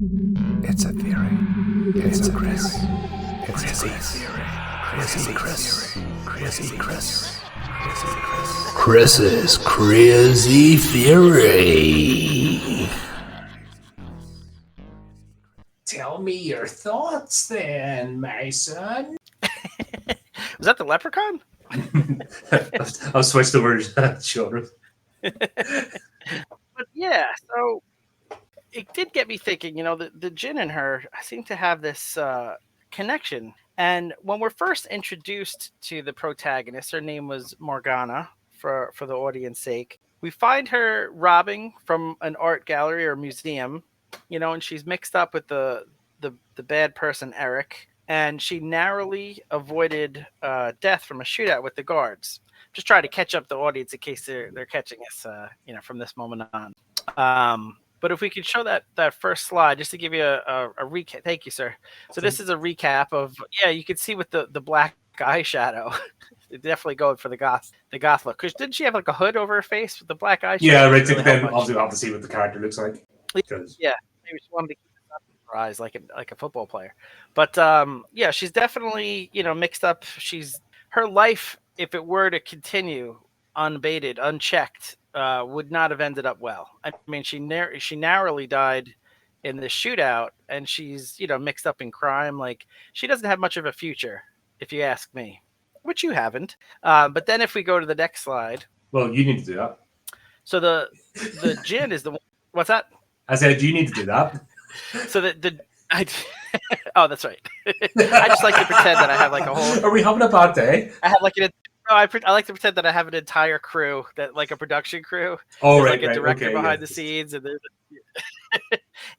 It's a theory. It's a Chris. It's a theory. Chrissy Chris. Chris's crazy theory. Tell me your thoughts then, my son. Was that the leprechaun? I'll switch the words children. But yeah, so it did get me thinking, the Djinn and her seem to have this connection. And when we're first introduced to the protagonist, her name was Morgana, for the audience sake. We find her robbing from an art gallery or museum, and she's mixed up with the bad person, Eric. And she narrowly avoided death from a shootout with the guards. Just try to catch up the audience in case they're catching us, from this moment on. But if we could show that first slide, just to give you a recap. Thank you, sir. So this is a recap of, you can see with the black eyeshadow. Definitely going for the goth look. Because didn't she have like a hood over her face with the black eyeshadow? Yeah, right. Really then obviously we'll have to see what the character looks like. Yeah, maybe she wanted to keep it up in her eyes like a football player. But she's definitely mixed up. Her life, if it were to continue unabated, unchecked, would not have ended up well. I mean, she narrowly died in the shootout, and she's mixed up in crime. Like, she doesn't have much of a future, if you ask me, which you haven't. But then if we go to the next slide, well, you need to do that. So the Djinn is the one. What's that? I said you need to do that. So oh, that's right. I just like to pretend that I have like a whole. Are we having a bad day? I have like I like to pretend that I have an entire crew, that like a production crew. Oh, there's right, like a director behind the yes. scenes, and there's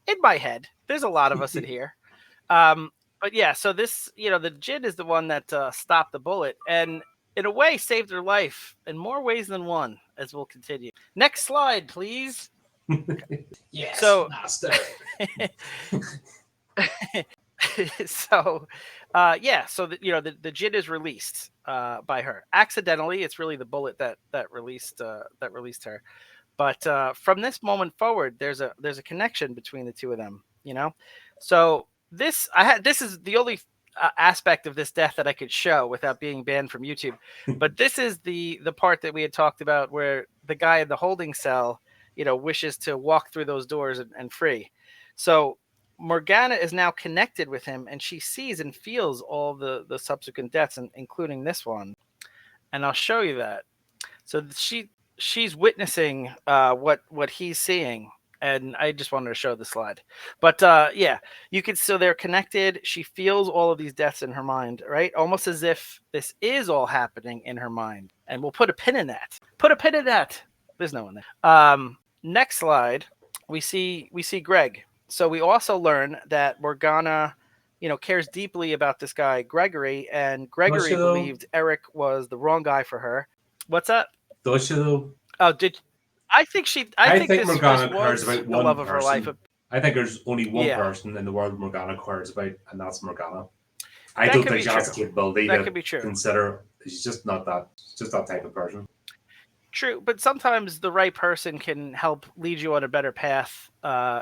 in my head, there's a lot of us in here. But yeah, so this, the Djinn is the one that stopped the bullet, and in a way saved her life in more ways than one, as we'll continue. Next slide, please. Yes, so, master. So the Djinn is released by her accidentally. It's really the bullet that released her. But from this moment forward, there's a connection between the two of them. So this is the only aspect of this death that I could show without being banned from YouTube. But this is the part that we had talked about, where the guy in the holding cell, wishes to walk through those doors and free. So Morgana is now connected with him, and she sees and feels all the subsequent deaths, including this one. And I'll show you that. So she's witnessing what he's seeing, and I just wanted to show the slide. But you can. So they're connected. She feels all of these deaths in her mind, right? Almost as if this is all happening in her mind. And we'll put a pin in that. Put a pin in that. There's no one there. Next slide, we see Greg. So we also learn that Morgana, cares deeply about this guy, Gregory, and Gregory believed Eric was the wrong guy for her. What's that? Does she though? Oh, I think this Morgana cares about the one love of her life. I think there's only one person in the world Morgana cares about, and that's Morgana. I don't think she has the capability to consider. She's just not that. She's just that type of person. True, but sometimes the right person can help lead you on a better path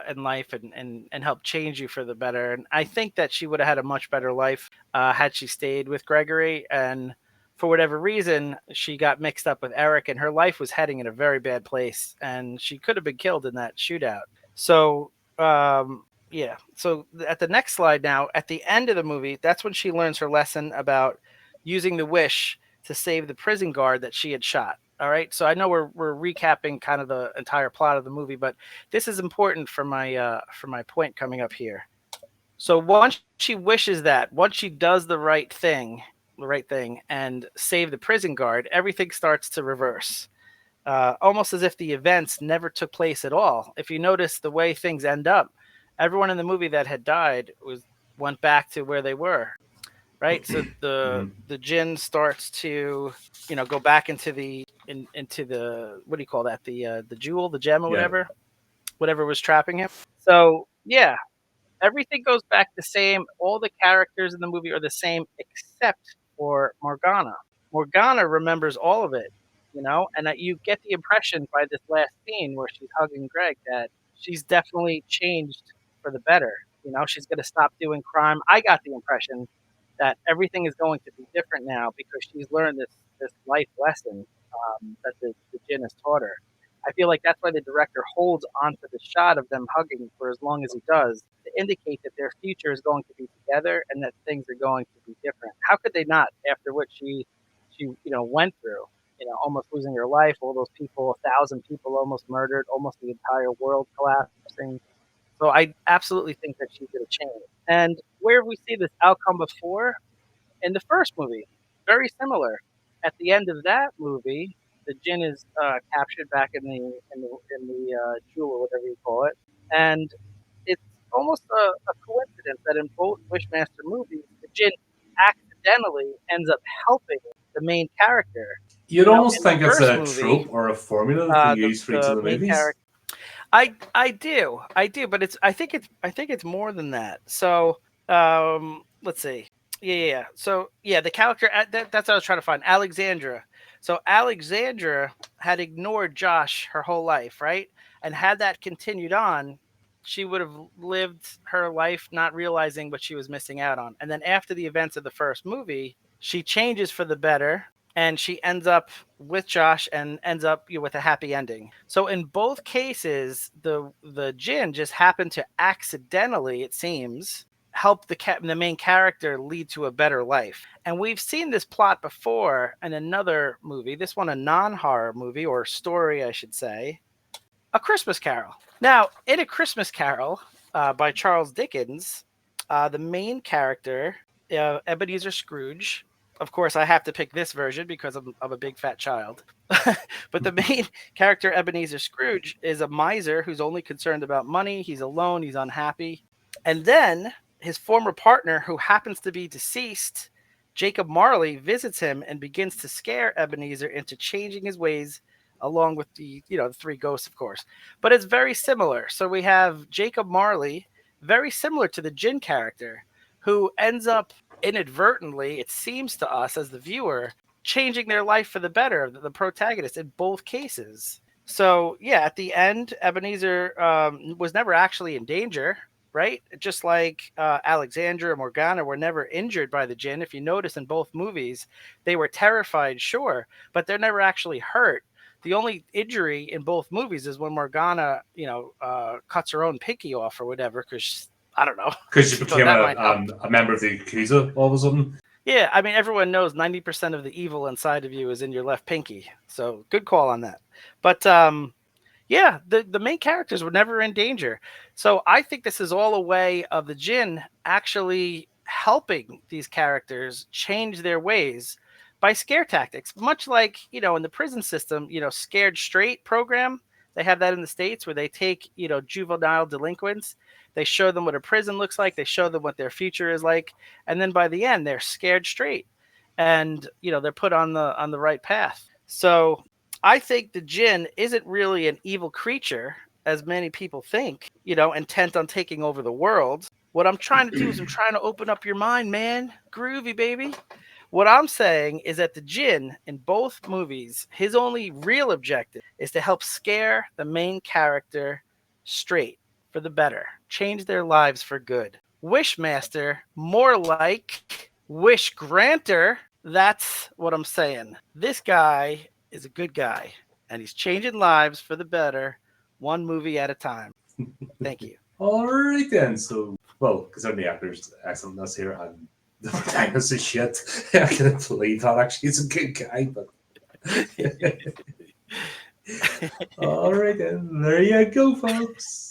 in life and help change you for the better. And I think that she would have had a much better life had she stayed with Gregory. And for whatever reason, she got mixed up with Eric, and her life was heading in a very bad place. And she could have been killed in that shootout. So, So at the next slide now, at the end of the movie, that's when she learns her lesson about using the wish to save the prison guard that she had shot. All right, so I know we're recapping kind of the entire plot of the movie, but this is important for my point coming up here. So once she wishes that, once she does the right thing and save the prison guard, everything starts to reverse, almost as if the events never took place at all. If you notice the way things end up, everyone in the movie that had died went back to where they were. Right, so the Djinn starts to, go back into the what do you call that? The jewel, the gem, or whatever was trapping him. So yeah, everything goes back the same. All the characters in the movie are the same except for Morgana. Morgana remembers all of it, and that you get the impression by this last scene where she's hugging Greg that she's definitely changed for the better. She's going to stop doing crime. I got the impression that everything is going to be different now because she's learned this life lesson that the Djinn has taught her. I feel like that's why the director holds onto the shot of them hugging for as long as he does, to indicate that their future is going to be together and that things are going to be different. How could they not, after what she went through, almost losing her life, all those people, 1,000 people almost murdered, almost the entire world collapsing. So I absolutely think that she's going to change. And where we see this outcome before, in the first movie, very similar. At the end of that movie, the Djinn is captured back in the jewel or whatever you call it, and it's almost a coincidence that in both Wishmaster movies, the Djinn accidentally ends up helping the main character. You'd almost think it's a trope or a formula that they use for each of the movies. I do, but I think it's more than that. So let's see. Yeah. So the character that's what I was trying to find. Alexandra. So Alexandra had ignored Josh her whole life, right? And had that continued on, she would have lived her life not realizing what she was missing out on. And then after the events of the first movie, she changes for the better. And she ends up with Josh and ends up with a happy ending. So in both cases, the Djinn just happened to accidentally, it seems, help the main character lead to a better life. And we've seen this plot before in another movie. This one, a non-horror movie, or story, I should say, A Christmas Carol. Now, in A Christmas Carol by Charles Dickens, the main character, Ebenezer Scrooge. Of course, I have to pick this version because I'm a big fat child. But the main character, Ebenezer Scrooge, is a miser who's only concerned about money. He's alone. He's unhappy. And then his former partner, who happens to be deceased, Jacob Marley, visits him and begins to scare Ebenezer into changing his ways, along with the three ghosts, of course. But it's very similar. So we have Jacob Marley, very similar to the Djinn character, who ends up inadvertently, it seems to us as the viewer, changing their life for the better, the protagonist in both cases. So at the end, Ebenezer was never actually in danger, right? Just like Alexandra and Morgana were never injured by the Djinn. If you notice in both movies, they were terrified, sure, but they're never actually hurt. The only injury in both movies is when Morgana, cuts her own pinky off or whatever, because I don't know. Because you became a member of the Yakuza all of a sudden. Yeah, I mean, everyone knows 90% of the evil inside of you is in your left pinky. So good call on that. But the main characters were never in danger. So I think this is all a way of the Djinn actually helping these characters change their ways by scare tactics. Much like, in the prison system, Scared Straight program. They have that in the States where they take, juvenile delinquents. They show them what a prison looks like. They show them what their future is like. And then by the end, they're scared straight. And, they're put on the right path. So I think the Djinn isn't really an evil creature, as many people think, intent on taking over the world. What I'm trying to do is I'm trying to open up your mind, man. Groovy, baby. What I'm saying is that the Djinn in both movies, his only real objective is to help scare the main character straight for the better, change their lives for good. Wishmaster, more like wish granter. That's what I'm saying. This guy is a good guy, and he's changing lives for the better, one movie at a time. Thank you. All right, then. So, because I'm the actor's excellentness here, and the protagonist is shit. I can't believe that actually he's a good guy, but... All right, then. There you go, folks.